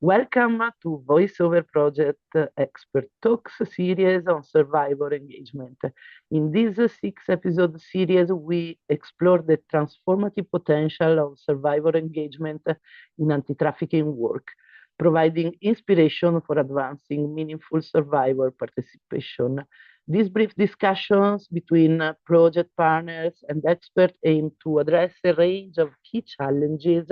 Welcome to VoiceOver Project Expert Talks series on survivor engagement. In this six-episode series, we explore the transformative potential of survivor engagement in anti-trafficking work, providing inspiration for advancing meaningful survivor participation. These brief discussions between project partners and experts aim to address a range of key challenges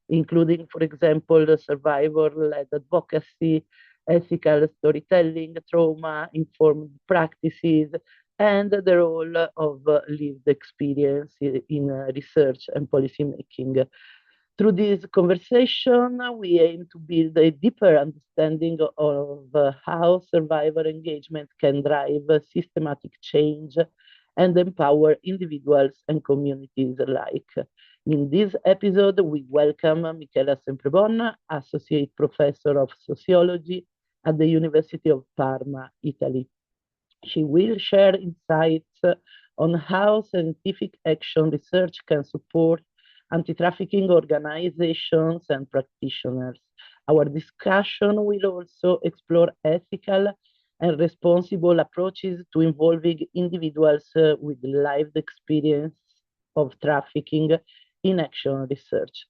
including, for example, the survivor-led advocacy, ethical storytelling, trauma-informed practices, and the role of lived experience in research and policymaking. Through this conversation, we aim to build a deeper understanding of how survivor engagement can drive systematic change and empower individuals and communities alike. In this episode, we welcome Michela Semprevon, Associate Professor of Sociology at the University of Parma, Italy. She will share insights on how scientific action research can support anti-trafficking organizations and practitioners. Our discussion will also explore ethical and responsible approaches to involving individuals with lived experience of trafficking in action research.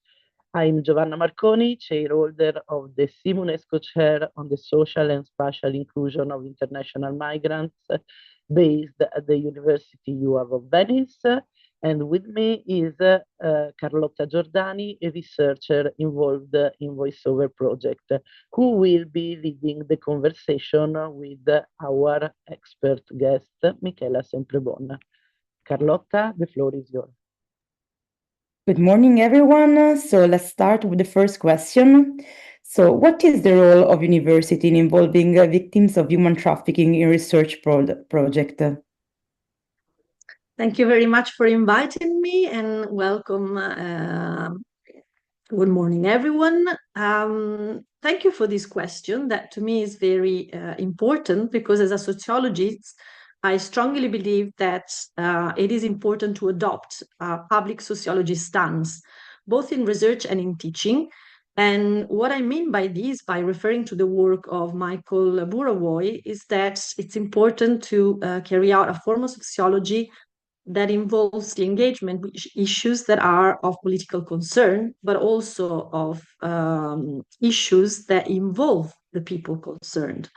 I'm Giovanna Marconi, chairholder of the Simonesco Chair on the Social and Spatial Inclusion of International Migrants, based at the University UAV of Venice. And with me is Carlotta Giordani, a researcher involved in VoiceOver Project, who will be leading the conversation with our expert guest, Michela Semprevon. Carlotta, the floor is yours. Good morning, everyone. So let's start with the first question. So what is the role of university in involving victims of human trafficking in research project? Thank you very much for inviting me and welcome. Good morning, everyone. Thank you for this question that to me is very important because as a sociologist, I strongly believe that it is important to adopt a public sociology stance, both in research and in teaching. And what I mean by this, by referring to the work of Michael Burawoy, is that it's important to carry out a form of sociology that involves the engagement with issues that are of political concern, but also of issues that involve the people concerned.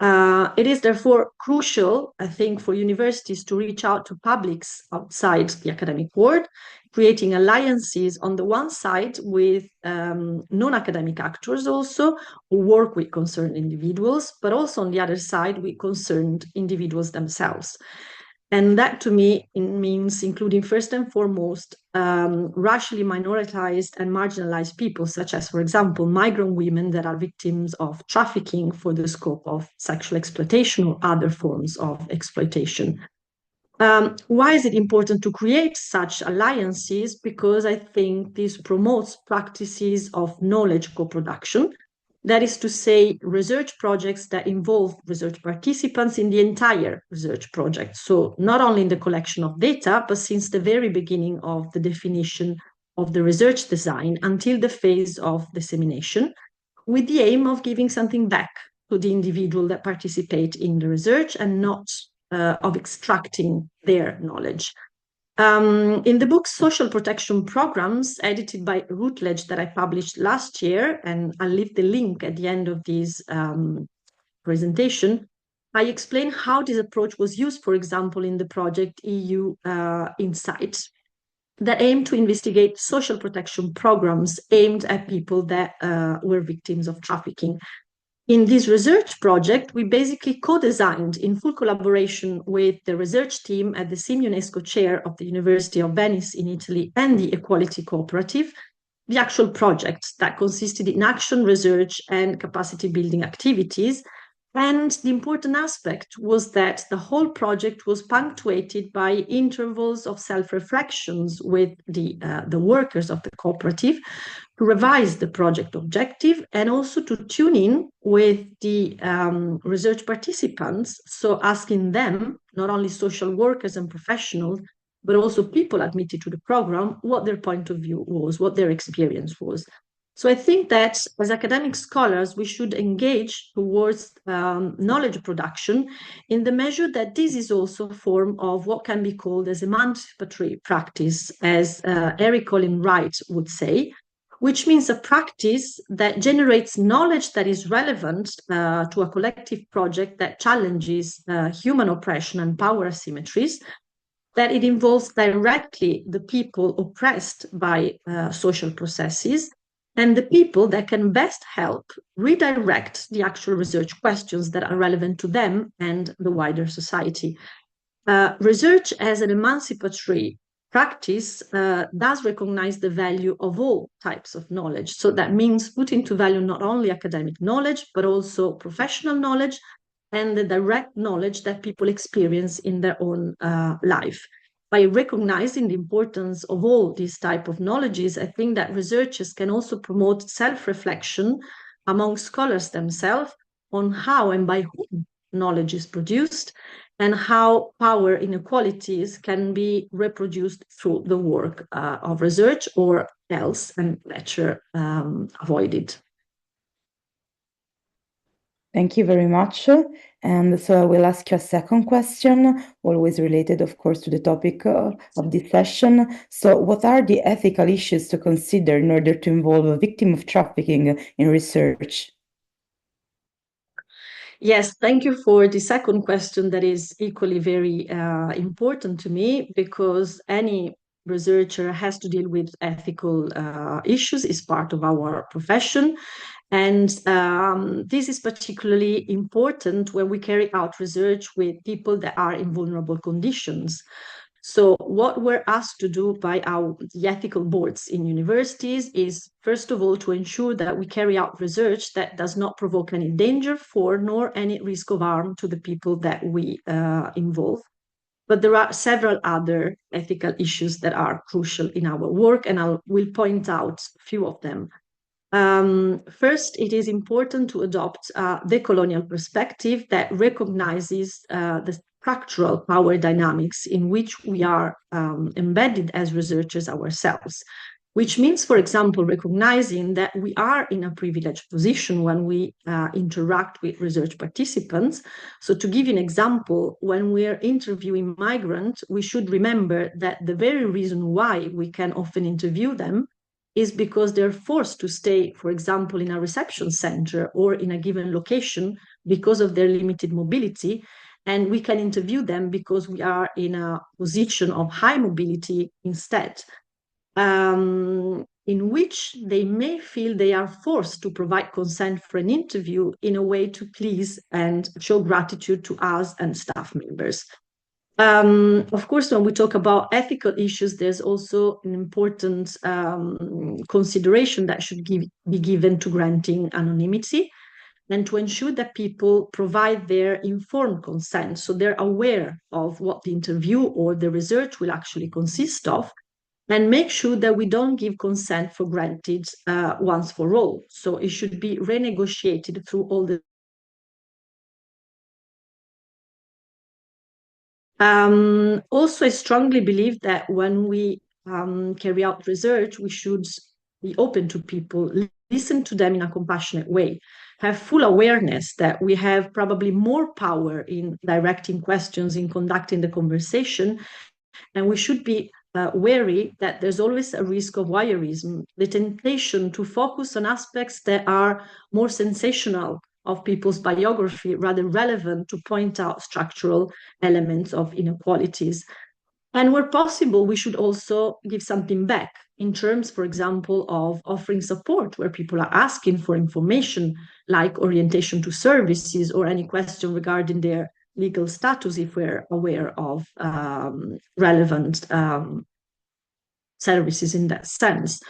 It is therefore crucial, I think, for universities to reach out to publics outside the academic world, creating alliances on the one side with non-academic actors also who work with concerned individuals, but also on the other side with concerned individuals themselves. And that to me means including first and foremost racially minoritized and marginalized people, such as, for example, migrant women that are victims of trafficking for the scope of sexual exploitation or other forms of exploitation. Why is it important to create such alliances? Because I think this promotes practices of knowledge co-production. That is to say, research projects that involve research participants in the entire research project. So not only in the collection of data, but since the very beginning of the definition of the research design until the phase of dissemination, with the aim of giving something back to the individual that participate in the research and not of extracting their knowledge. In the book Social Protection Programs, edited by Routledge, that I published last year, and I'll leave the link at the end of this presentation, I explain how this approach was used, for example, in the project EU Insight, that aimed to investigate social protection programs aimed at people that were victims of trafficking. In this research project, we basically co-designed in full collaboration with the research team at the Simonesco Chair of the University of Venice in Italy and the Equality Cooperative, the actual project that consisted in action research and capacity building activities. And the important aspect was that the whole project was punctuated by intervals of self-reflections with the workers of the cooperative to revise the project objective and also to tune in with the research participants. So asking them, not only social workers and professionals, but also people admitted to the program, what their point of view was, what their experience was. So I think that as academic scholars, we should engage towards knowledge production in the measure that this is also a form of what can be called as emancipatory practice, as Eric Colin Wright would say, which means a practice that generates knowledge that is relevant to a collective project that challenges human oppression and power asymmetries, that it involves directly the people oppressed by social processes and the people that can best help redirect the actual research questions that are relevant to them and the wider society. Research as an emancipatory practice does recognize the value of all types of knowledge. So that means putting to value not only academic knowledge, but also professional knowledge and the direct knowledge that people experience in their own life. By recognizing the importance of all these type of knowledges, I think that researchers can also promote self-reflection among scholars themselves on how and by whom knowledge is produced and how power inequalities can be reproduced through the work of research or else and better avoided. Thank you very much. And so I will ask you a second question, always related, of course, to the topic of this session. So what are the ethical issues to consider in order to involve a victim of trafficking in research? Yes, thank you for the second question that is equally very important to me, because any researcher has to deal with ethical issues, is part of our profession. And this is particularly important when we carry out research with people that are in vulnerable conditions. So what we're asked to do by the ethical boards in universities is, first of all, to ensure that we carry out research that does not provoke any danger for nor any risk of harm to the people that we involve. But there are several other ethical issues that are crucial in our work, and I will point out a few of them. First, it is important to adopt the colonial perspective that recognizes the structural power dynamics in which we are embedded as researchers ourselves, which means, for example, recognizing that we are in a privileged position when we interact with research participants. So to give you an example, when we're interviewing migrants, we should remember that the very reason why we can often interview them is because they're forced to stay, for example, in a reception center or in a given location because of their limited mobility. And we can interview them because we are in a position of high mobility instead, in which they may feel they are forced to provide consent for an interview in a way to please and show gratitude to us and staff members. Of course, when we talk about ethical issues, there's also an important consideration that should be given to granting anonymity and to ensure that people provide their informed consent. So they're aware of what the interview or the research will actually consist of, and make sure that we don't give consent for granted once for all. So it should be renegotiated through all the also, I strongly believe that when we carry out research, we should be open to people, listen to them in a compassionate way, have full awareness that we have probably more power in directing questions, in conducting the conversation, and we should be wary that there's always a risk of voyeurism, the temptation to focus on aspects that are more sensational of people's biography, rather relevant to point out structural elements of inequalities. And where possible, we should also give something back in terms, for example, of offering support where people are asking for information like orientation to services or any question regarding their legal status if we're aware of relevant services in that sense.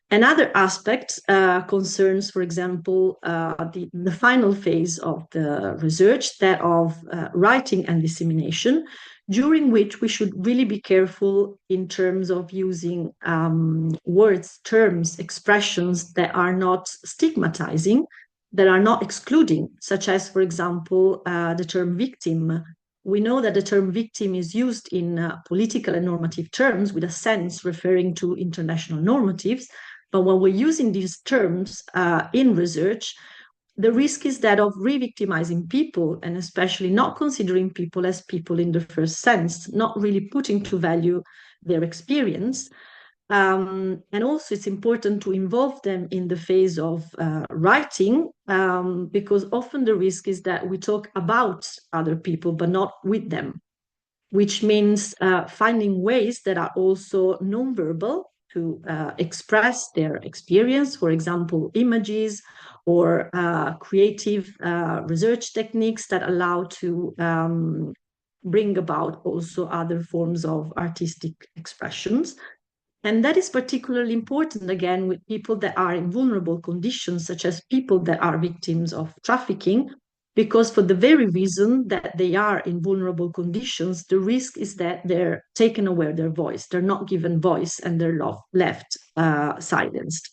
Another aspect concerns, for example, the final phase of the research, that of writing and dissemination, during which we should really be careful in terms of using words, terms, expressions that are not stigmatizing, that are not excluding, such as, for example, the term victim. We know that the term victim is used in political and normative terms with a sense referring to international normatives, But when we're using these terms in research, the risk is that of re-victimizing people, and especially not considering people as people in the first sense, not really putting to value their experience. And also it's important to involve them in the phase of writing, because often the risk is that we talk about other people, but not with them, which means finding ways that are also nonverbal to express their experience, for example, images or creative research techniques that allow to bring about also other forms of artistic expressions. And that is particularly important, again, with people that are in vulnerable conditions, such as people that are victims of trafficking, because for the very reason that they are in vulnerable conditions, the risk is that they're taken away their voice, they're not given voice, and they're left silenced.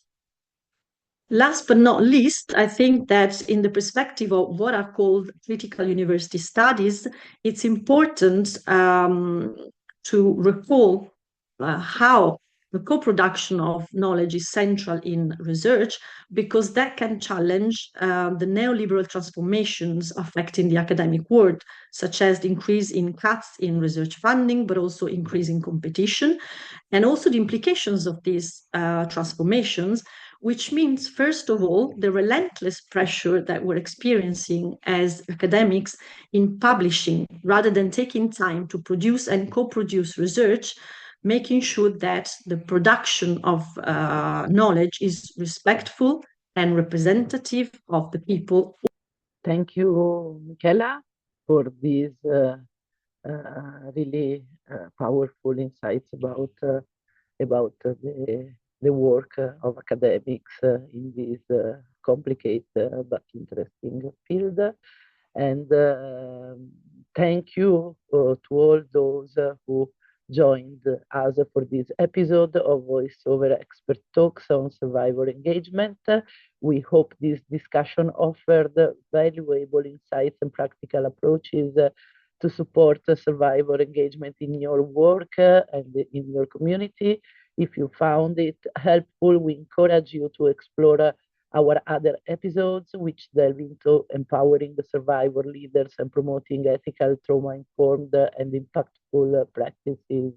Last but not least, I think that in the perspective of what are called critical university studies, it's important to recall how the co-production of knowledge is central in research, because that can challenge the neoliberal transformations affecting the academic world, such as the increase in cuts in research funding, but also increasing competition, and also the implications of these transformations, which means, first of all, the relentless pressure that we're experiencing as academics in publishing, rather than taking time to produce and co-produce research, making sure that the production of knowledge is respectful and representative of the people. Thank you, Michela, for these really powerful insights about the work of academics in this complicated but interesting field. And thank you to all those who joined us for this episode of VoiceOver Expert Talks on Survivor Engagement. We hope this discussion offered valuable insights and practical approaches to support survivor engagement in your work and in your community. If you found it helpful, we encourage you to explore our other episodes, which delve into empowering the survivor leaders and promoting ethical, trauma-informed, and impactful practices.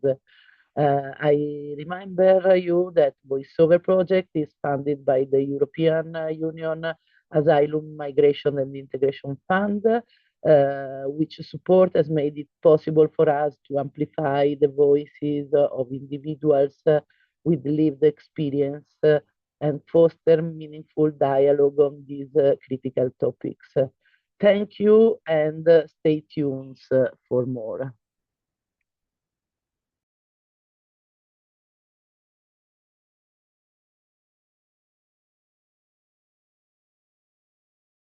I remember you that VoiceOver project is funded by the European Union Asylum, Migration and Integration Fund, which support has made it possible for us to amplify the voices of individuals with lived experience and foster meaningful dialogue on these critical topics. Thank you, and stay tuned for more.